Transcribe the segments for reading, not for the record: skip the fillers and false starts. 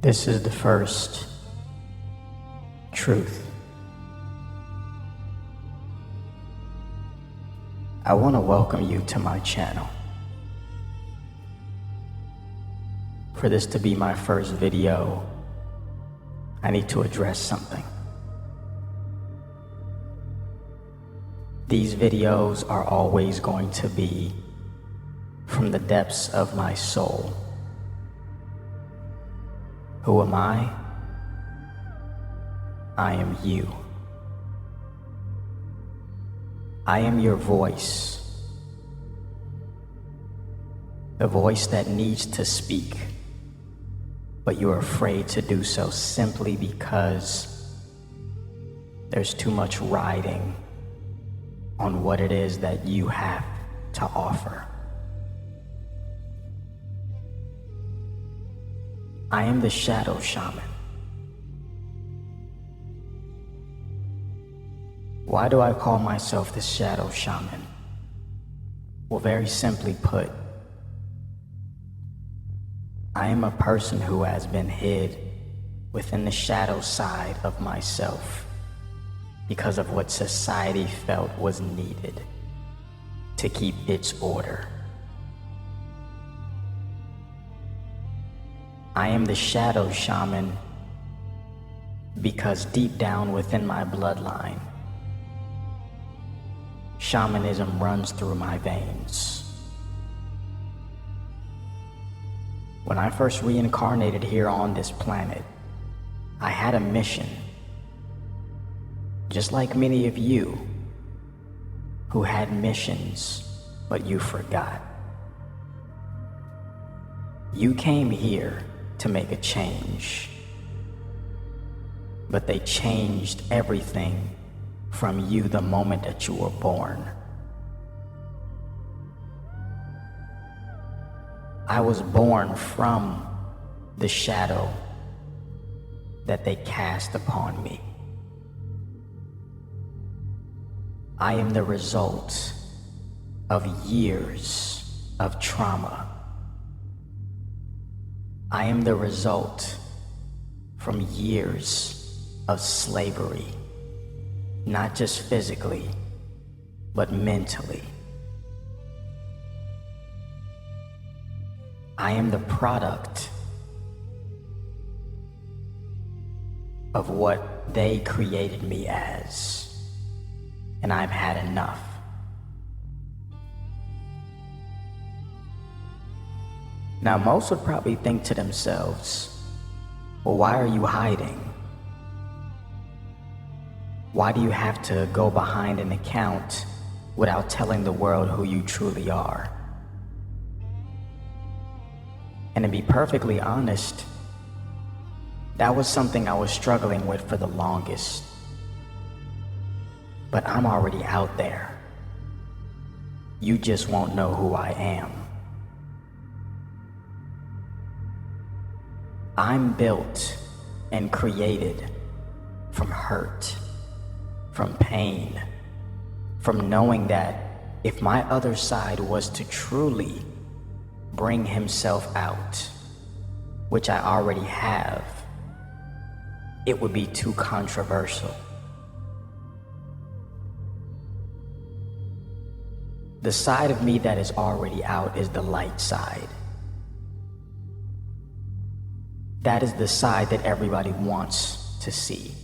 This is the first truth. I want to welcome you to my channel. For this to be my first video, I need to address something. These videos are always going to be from the depths of my soul. Who am I? I am you. I am your voice. The voice that needs to speak, but you're afraid to do so simply because there's too much riding on what it is that you have to offer. I am the Shadow Shaman. Why do I call myself the Shadow Shaman? Well, very simply put, I am a person who has been hid within the shadow side of myself because of what society felt was needed to keep its order. I am the Shadow Shaman because deep down within my bloodline, shamanism runs through my veins. When I first reincarnated here on this planet, I had a mission, just like many of you who had missions, but you forgot. You came here to make a change, but they changed everything from you the moment that you were born. I was born from the shadow that they cast upon me. I am the result of years of trauma. I am the result from years of slavery, not just physically, but mentally. I am the product of what they created me as, and I've had enough. Now, most would probably think to themselves, well, why are you hiding? Why do you have to go behind an account without telling the world who you truly are? And to be perfectly honest, that was something I was struggling with for the longest. But I'm already out there. You just won't know who I am. I'm built and created from hurt, from pain, from knowing that if my other side was to truly bring himself out, which I already have, it would be too controversial. The side of me that is already out is the light side. That is the side that everybody wants to see.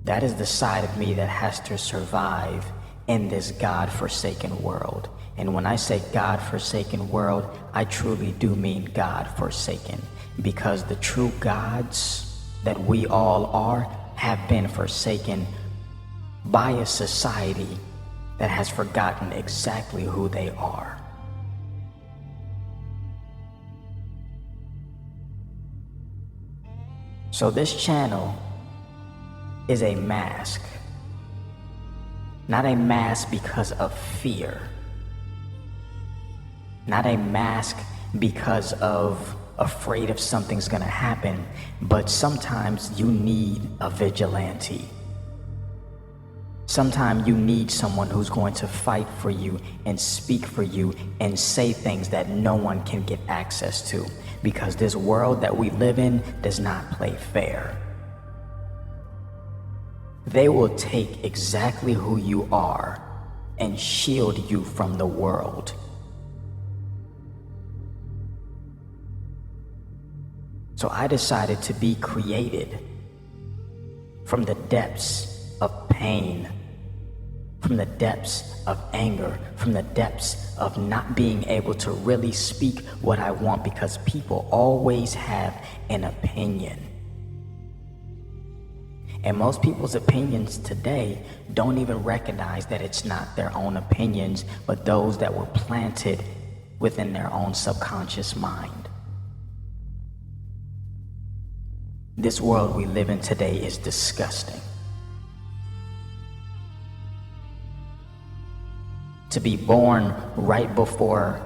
That is the side of me that has to survive in this God-forsaken world. And when I say God-forsaken world, I truly do mean God-forsaken, because the true gods that we all are have been forsaken by a society that has forgotten exactly who they are. So this channel is a mask. Not a mask because of fear. Not a mask because of afraid if something's gonna happen, but sometimes you need a vigilante. Sometimes you need someone who's going to fight for you and speak for you and say things that no one can get access to, because this world that we live in does not play fair. They will take exactly who you are and shield you from the world. So I decided to be created from the depths of pain, from the depths of anger, from the depths of not being able to really speak what I want, because people always have an opinion. And most people's opinions today don't even recognize that it's not their own opinions, but those that were planted within their own subconscious mind. This world we live in today is disgusting. To be born right before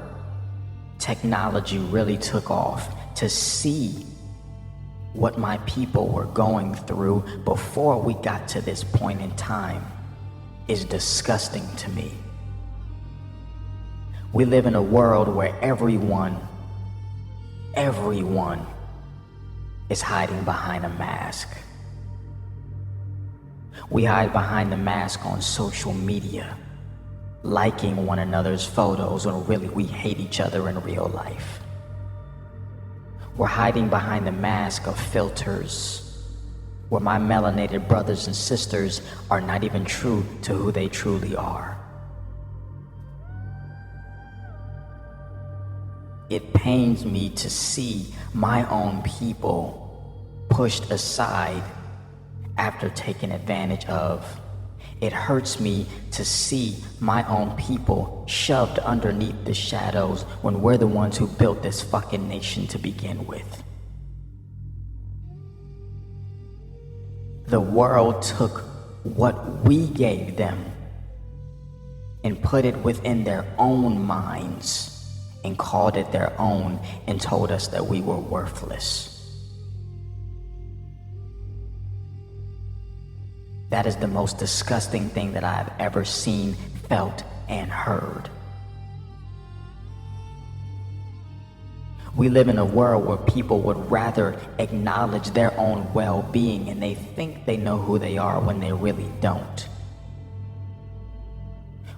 technology really took off, to see what my people were going through before we got to this point in time is disgusting to me. We live in a world where everyone is hiding behind a mask. We hide behind the mask on social media, liking one another's photos when really we hate each other in real life. We're hiding behind the mask of filters, where my melanated brothers and sisters are not even true to who they truly are. It pains me to see my own people pushed aside after taken advantage of. It hurts me to see my own people shoved underneath the shadows when we're the ones who built this fucking nation to begin with. The world took what we gave them and put it within their own minds and called it their own and told us that we were worthless. That is the most disgusting thing that I've ever seen, felt, and heard. We live in a world where people would rather acknowledge their own well-being, and they think they know who they are when they really don't.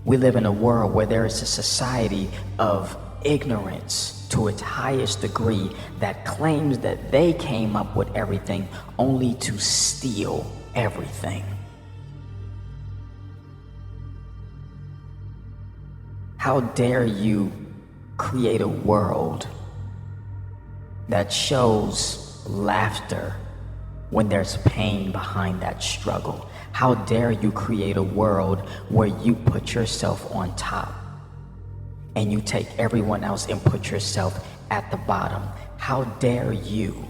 We live in a world where there is a society of ignorance to its highest degree that claims that they came up with everything only to steal everything. How dare you create a world that shows laughter when there's pain behind that struggle? How dare you create a world where you put yourself on top and you take everyone else and put yourself at the bottom? How dare you?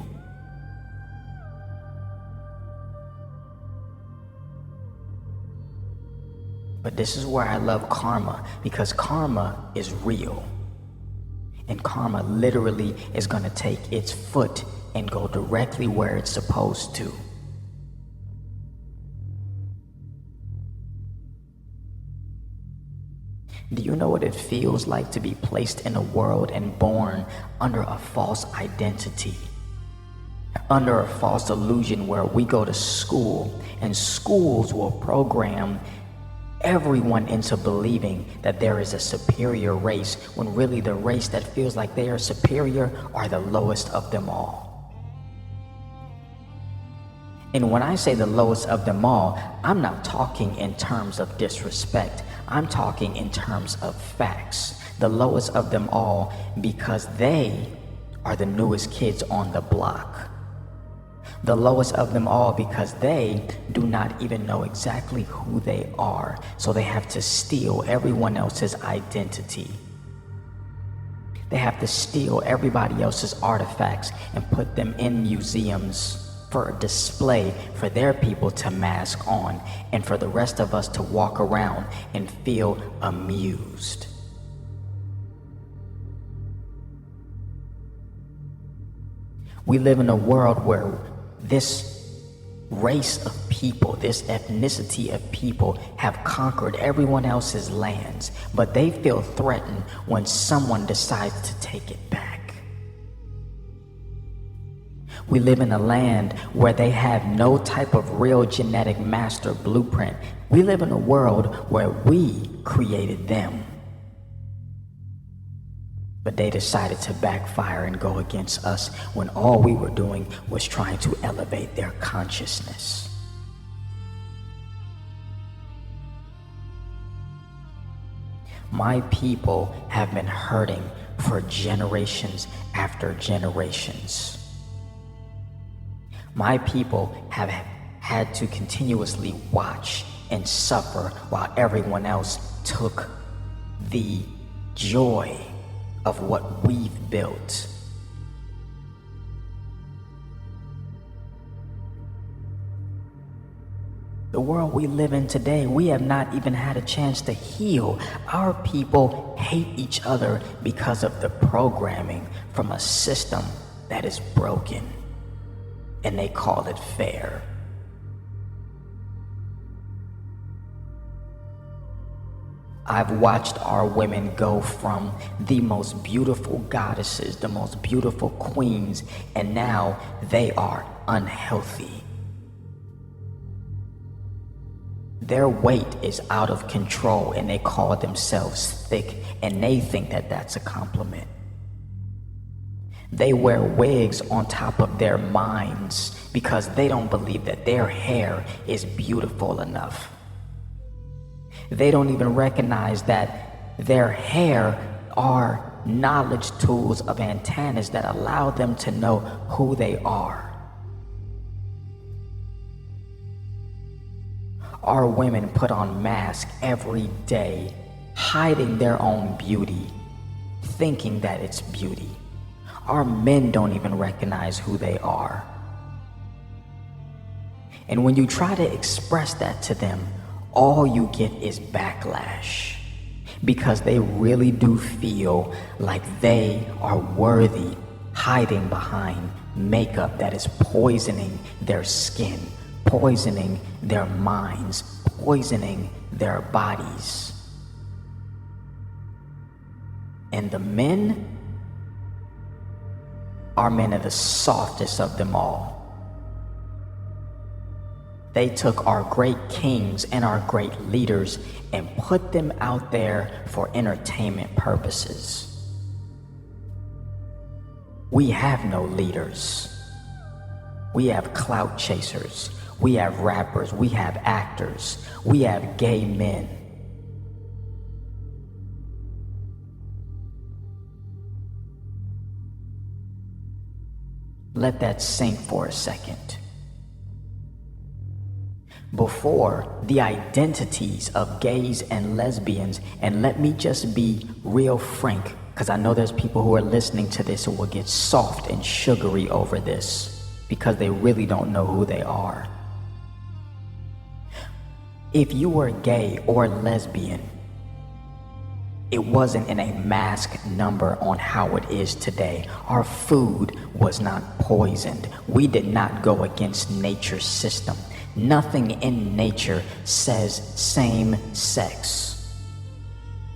But this is where I love karma, because karma is real. And karma literally is going to take its foot and go directly where it's supposed to. Do you know what it feels like to be placed in a world and born under a false identity? Under a false illusion where we go to school and schools will program everyone into believing that there is a superior race, when really the race that feels like they are superior are the lowest of them all. And when I say the lowest of them all, I'm not talking in terms of disrespect. I'm talking in terms of facts. The lowest of them all because they are the newest kids on the block. The lowest of them all because they do not even know exactly who they are, so they have to steal everyone else's identity. They have to steal everybody else's artifacts and put them in museums for a display for their people to mask on, and for the rest of us to walk around and feel amused. We live in a world where this race of people, this ethnicity of people have conquered everyone else's lands, but they feel threatened when someone decides to take it back. We live in a land where they have no type of real genetic master blueprint. We live in a world where we created them. But they decided to backfire and go against us when all we were doing was trying to elevate their consciousness. My people have been hurting for generations after generations. My people have had to continuously watch and suffer while everyone else took the joy of what we've built. The world we live in today, we have not even had a chance to heal. Our people hate each other because of the programming from a system that is broken, and they call it fair. I've watched our women go from the most beautiful goddesses, the most beautiful queens, and now they are unhealthy. Their weight is out of control and they call themselves thick, and they think that that's a compliment. They wear wigs on top of their minds because they don't believe that their hair is beautiful enough. They don't even recognize that their hair are knowledge tools of antennas that allow them to know who they are. Our women put on masks every day, hiding their own beauty, thinking that it's beauty. Our men don't even recognize who they are. And when you try to express that to them, all you get is backlash, because they really do feel like they are worthy, hiding behind makeup that is poisoning their skin, poisoning their minds, poisoning their bodies. And the men, our men are the softest of them all. They took our great kings and our great leaders and put them out there for entertainment purposes. We have no leaders. We have clout chasers. We have rappers. We have actors. We have gay men. Let that sink for a second. Before, the identities of gays and lesbians, and let me just be real frank, because I know there's people who are listening to this who will get soft and sugary over this because they really don't know who they are. If you were gay or lesbian, it wasn't in a mask number on how it is today. Our food was not poisoned. We did not go against nature's system. Nothing in nature says same sex,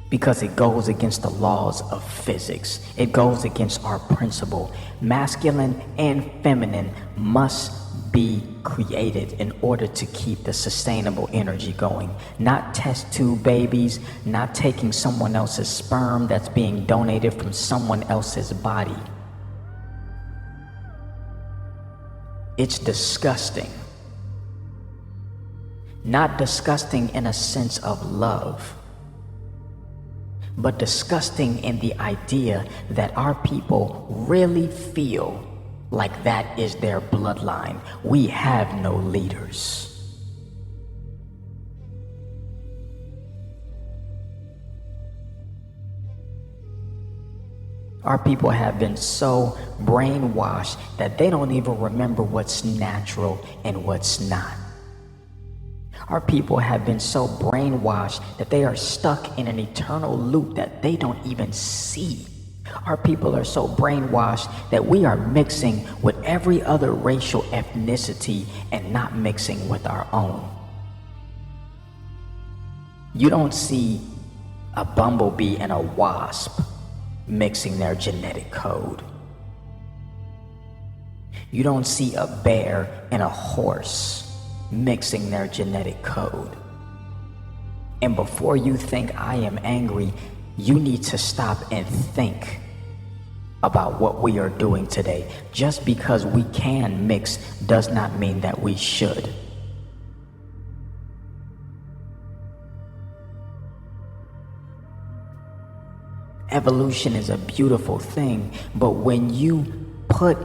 because it goes against the laws of physics. It goes against our principle. Masculine and feminine must be created in order to keep the sustainable energy going. Not test tube babies, not taking someone else's sperm that's being donated from someone else's body. It's disgusting. Not disgusting in a sense of love, but disgusting in the idea that our people really feel like that is their bloodline. We have no leaders. Our people have been so brainwashed that they don't even remember what's natural and what's not. Our people have been so brainwashed that they are stuck in an eternal loop that they don't even see. Our people are so brainwashed that we are mixing with every other racial ethnicity and not mixing with our own. You don't see a bumblebee and a wasp mixing their genetic code. You don't see a bear and a horse mixing their genetic code. And before you think I am angry, you need to stop and think about what we are doing today. Just because we can mix does not mean that we should. Evolution is a beautiful thing, but when you put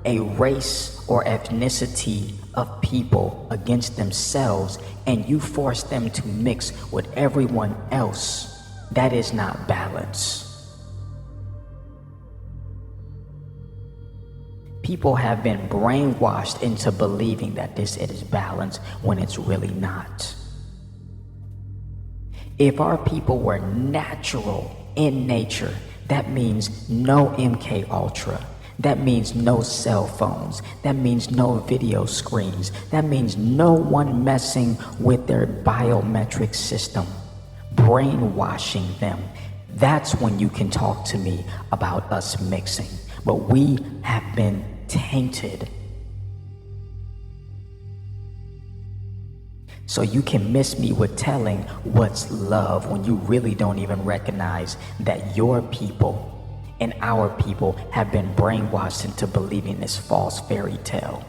a race or ethnicity of people against themselves and you force them to mix with everyone else, that is not balance. People have been brainwashed into believing that this is balance when it's really not. If our people were natural in nature, that means no MK Ultra. That means no cell phones. That means no video screens. That means no one messing with their biometric system, brainwashing them. That's when you can talk to me about us mixing. But we have been tainted. So you can miss me with telling what's love when you really don't even recognize that your people and our people have been brainwashed into believing this false fairy tale.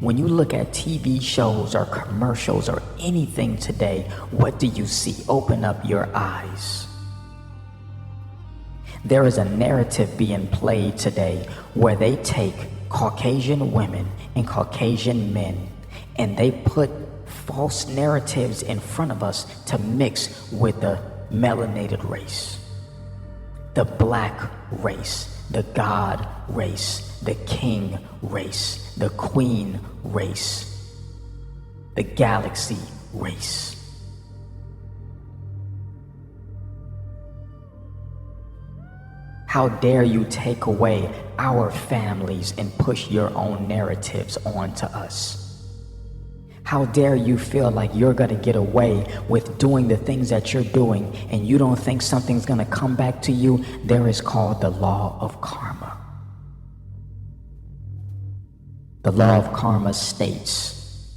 When you look at TV shows or commercials or anything today, what do you see? Open up your eyes. There is a narrative being played today where they take Caucasian women and Caucasian men and they put false narratives in front of us to mix with the melanated race, the black race, the god race, the king race, the queen race, the galaxy race. How dare you take away our families and push your own narratives onto us? How dare you feel like you're gonna get away with doing the things that you're doing and you don't think something's gonna come back to you? There is called the law of karma. The law of karma states,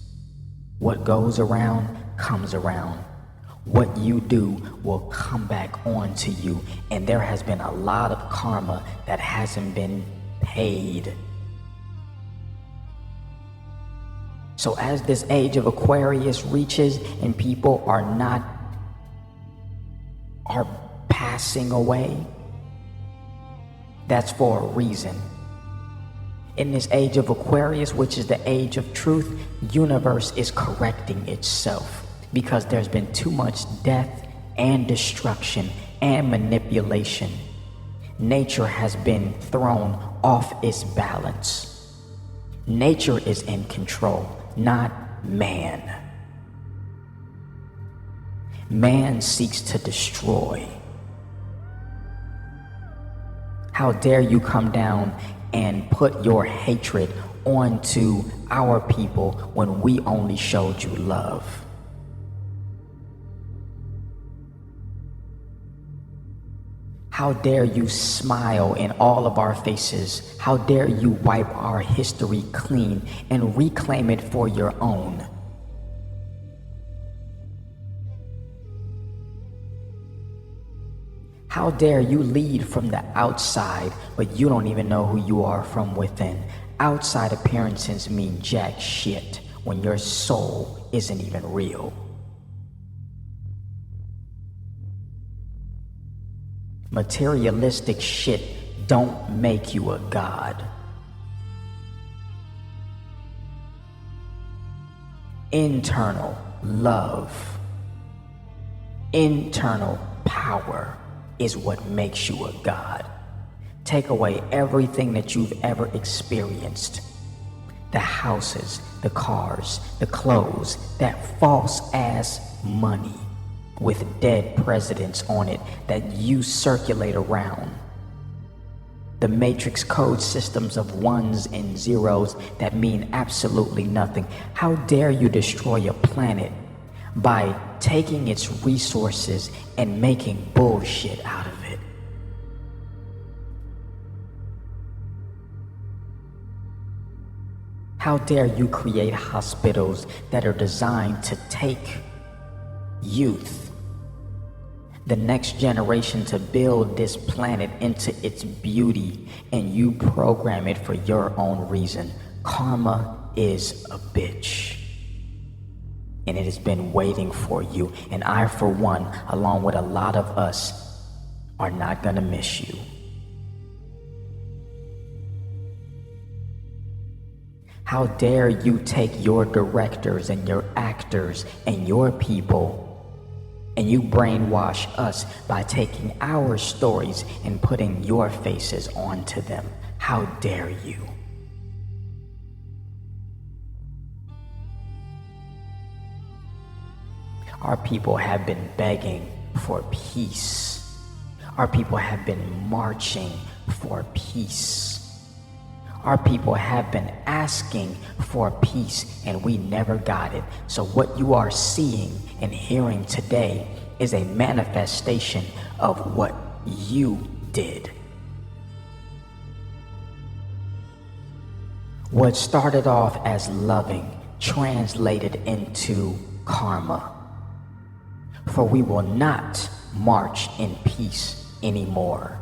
what goes around comes around. What you do will come back onto you, and there has been a lot of karma that hasn't been paid. So as this age of Aquarius reaches and people are passing away, that's for a reason. In this age of Aquarius, which is the age of truth, universe is correcting itself because there's been too much death and destruction and manipulation. Nature has been thrown off its balance. Nature is in control, not man. Man seeks to destroy. How dare you come down and put your hatred onto our people when we only showed you love? How dare you smile in all of our faces? How dare you wipe our history clean and reclaim it for your own? How dare you lead from the outside, but you don't even know who you are from within? Outside appearances mean jack shit when your soul isn't even real. Materialistic shit don't make you a god. Internal love, internal power is what makes you a god. Take away everything that you've ever experienced. The houses, the cars, the clothes, that false ass money. with dead presidents on it that you circulate around. The matrix code systems of ones and zeros that mean absolutely nothing. How dare you destroy a planet by taking its resources and making bullshit out of it? How dare you create hospitals that are designed to take youth, the next generation, to build this planet into its beauty, and you program it for your own reason? Karma is a bitch, and it has been waiting for you, and I, for one, along with a lot of us, are not gonna miss you. How dare you take your directors and your actors and your people and you brainwash us by taking our stories and putting your faces onto them? How dare you? Our people have been begging for peace. Our people have been marching for peace. Our people have been asking for peace, and we never got it. So what you are seeing and hearing today is a manifestation of what you did. What started off as loving translated into karma. For we will not march in peace anymore.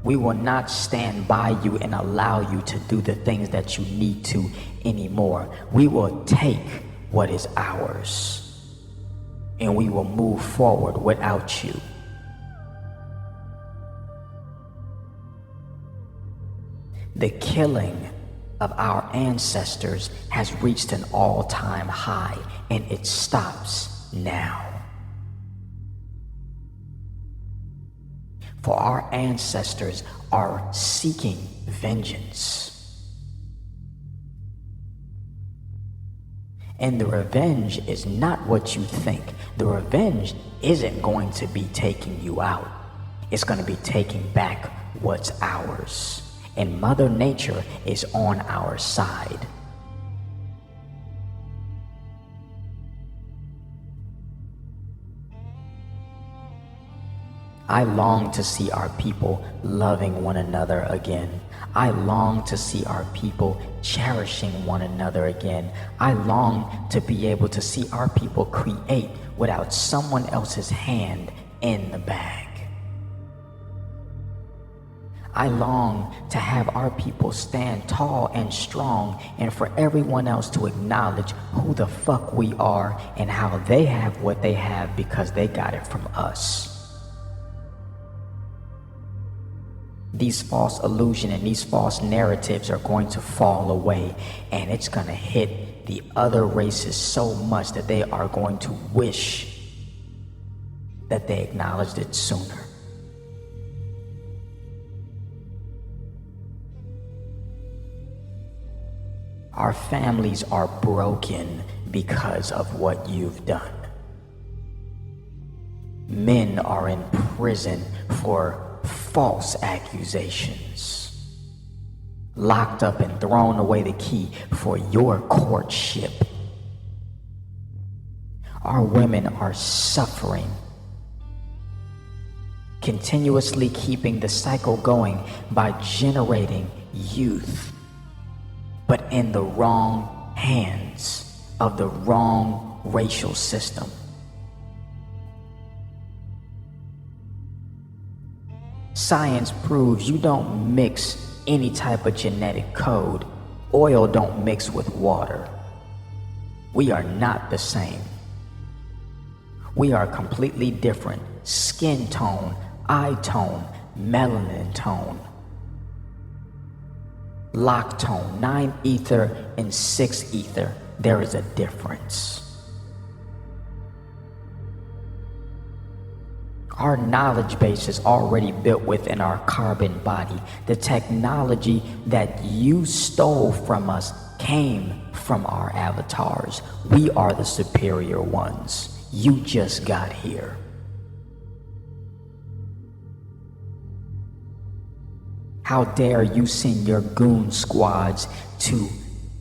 We will not stand by you and allow you to do the things that you need to anymore. We will take what is ours, and we will move forward without you. The killing of our ancestors has reached an all-time high, and it stops now. For our ancestors are seeking vengeance. And the revenge is not what you think. The revenge isn't going to be taking you out. It's going to be taking back what's ours. And Mother Nature is on our side. I long to see our people loving one another again. I long to see our people cherishing one another again. I long to be able to see our people create without someone else's hand in the bag. I long to have our people stand tall and strong, and for everyone else to acknowledge who the fuck we are and how they have what they have because they got it from us. These false illusions and these false narratives are going to fall away, and it's going to hit the other races so much that they are going to wish that they acknowledged it sooner. Our families are broken because of what you've done. Men are in prison for false accusations, locked up and thrown away the key for your courtship. Our women are suffering, continuously keeping the cycle going by generating youth, but in the wrong hands of the wrong racial system. Science proves you don't mix any type of genetic code. Oil don't mix with water. We are not the same. We are completely different. Skin tone, eye tone, melanin tone, lock tone, 9 ether and 6 ether. There is a difference. Our knowledge base is already built within our carbon body. The technology that you stole from us came from our avatars. We are the superior ones. You just got here. How dare you send your goon squads to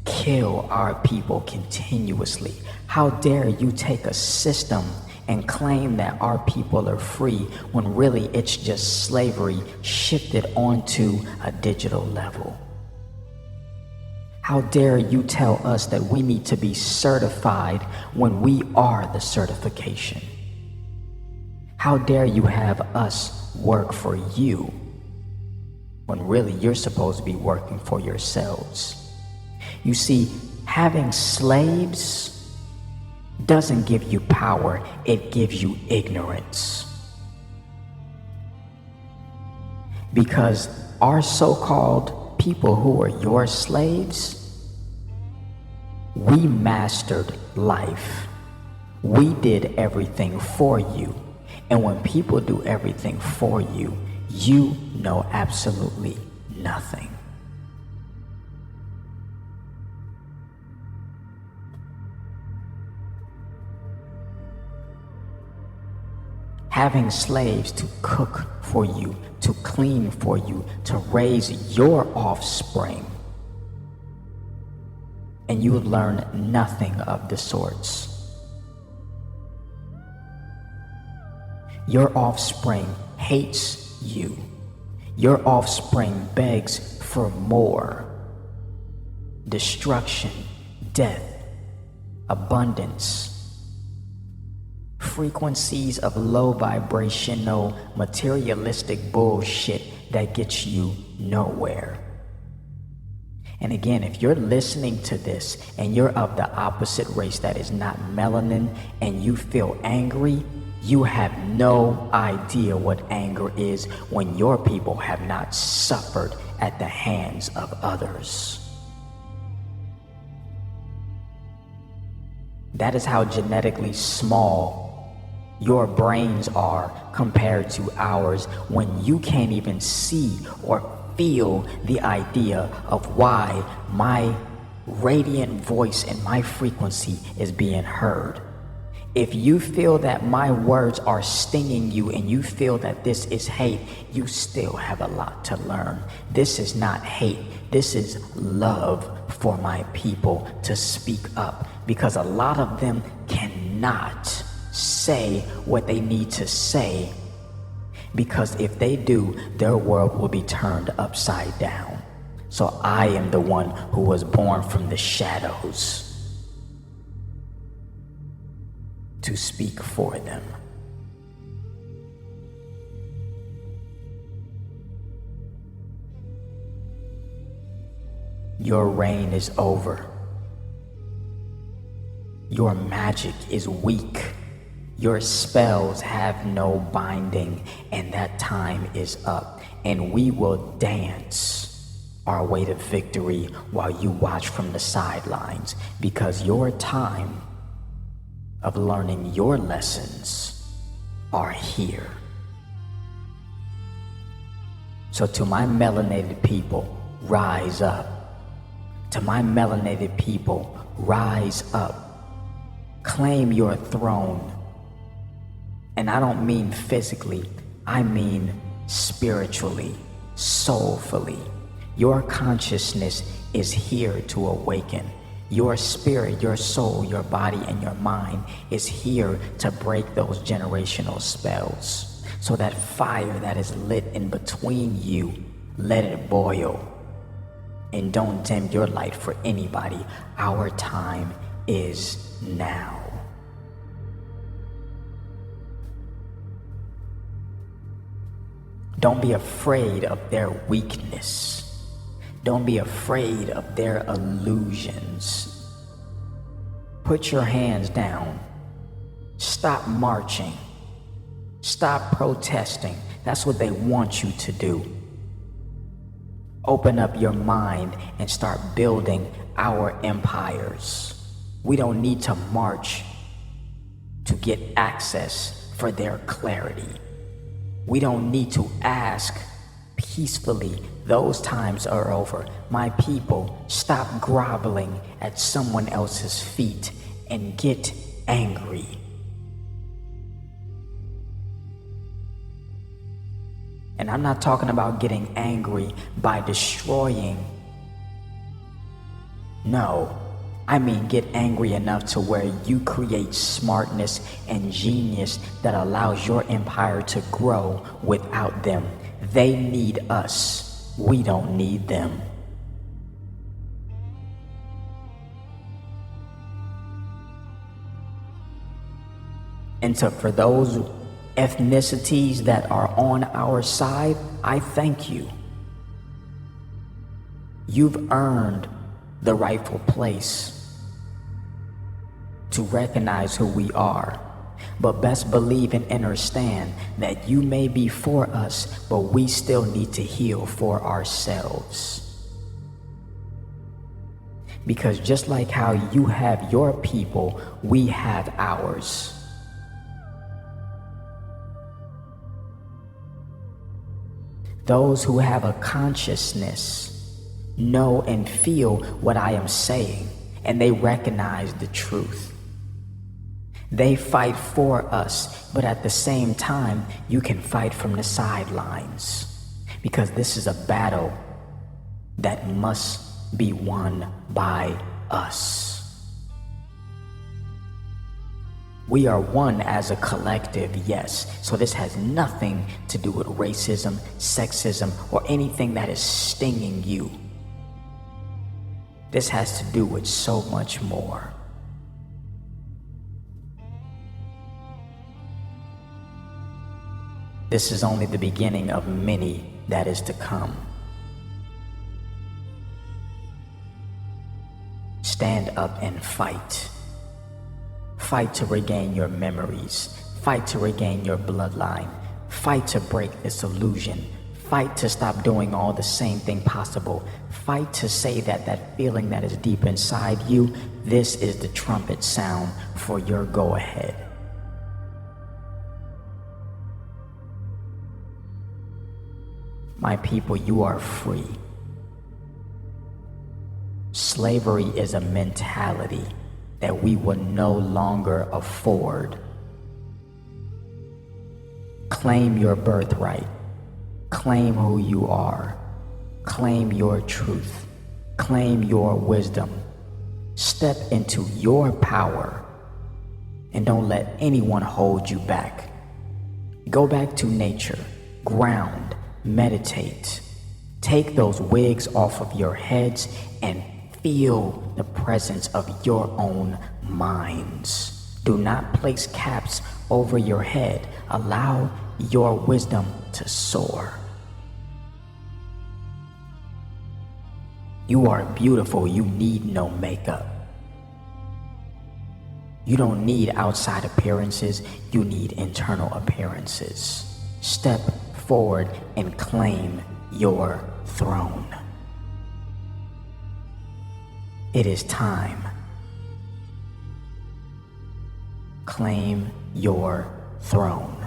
kill our people continuously? How dare you take a system and claim that our people are free when really it's just slavery shifted onto a digital level? How dare you tell us that we need to be certified when we are the certification? How dare you have us work for you when really you're supposed to be working for yourselves? You see, having slaves doesn't give you power, it gives you ignorance. Because our so-called people who are your slaves, we mastered life. We did everything for you. And when people do everything for you, you know absolutely nothing. Having slaves to cook for you, to clean for you, to raise your offspring, and you learn nothing of the sorts. Your offspring hates you. Your offspring begs for more. Destruction, death, abundance. Frequencies of low vibrational, materialistic bullshit that gets you nowhere. And again, if you're listening to this and you're of the opposite race that is not melanin and you feel angry, you have no idea what anger is when your people have not suffered at the hands of others. That is how genetically small your brains are compared to ours when you can't even see or feel the idea of why my radiant voice and my frequency is being heard. If you feel that my words are stinging you and you feel that this is hate, you still have a lot to learn. This is not hate. This is love for my people to speak up, because a lot of them cannot say what they need to say, because if they do, their world will be turned upside down. So I am the one who was born from the shadows to speak for them. Your reign is over. Your magic is weak. Your spells have no binding, and that time is up, and we will dance our way to victory while you watch from the sidelines, because your time of learning your lessons are here. So to my melanated people, rise up. To my melanated people, rise up. Claim your throne. And I don't mean physically, I mean spiritually, soulfully. Your consciousness is here to awaken. Your spirit, your soul, your body, and your mind is here to break those generational spells. So that fire that is lit in between you, let it boil. And don't dim your light for anybody. Our time is now. Don't be afraid of their weakness. Don't be afraid of their illusions. Put your hands down. Stop marching. Stop protesting. That's what they want you to do. Open up your mind and start building our empires. We don't need to march to get access for their clarity. We don't need to ask peacefully. Those times are over. My people, stop groveling at someone else's feet and get angry. And I'm not talking about getting angry by destroying. No, I mean get angry enough to where you create smartness and genius that allows your empire to grow without them. They need us. We don't need them. And so for those ethnicities that are on our side, I thank you. You've earned the rightful place to recognize who we are. But best believe and understand that you may be for us, but we still need to heal for ourselves. Because just like how you have your people, we have ours. Those who have a consciousness know and feel what I am saying, and they recognize the truth. They fight for us, but at the same time, you can fight from the sidelines, because this is a battle that must be won by us. We are one as a collective, yes, so this has nothing to do with racism, sexism, or anything that is stinging you. This has to do with so much more. This is only the beginning of many that is to come. Stand up and fight. Fight to regain your memories. Fight to regain your bloodline. Fight to break this illusion. Fight to stop doing all the same thing possible. Fight to say that that feeling that is deep inside you, this is the trumpet sound for your go-ahead. My people, you are free. Slavery is a mentality that we will no longer afford. Claim your birthright. Claim who you are. Claim your truth. Claim your wisdom. Step into your power and don't let anyone hold you back. Go back to nature. Ground. Meditate. Take those wigs off of your heads and feel the presence of your own minds. Do not place caps over your head. Allow your wisdom to soar. You are beautiful. You need no makeup. You don't need outside appearances. You need internal appearances. Step forward and claim your throne. It is time. Claim your throne.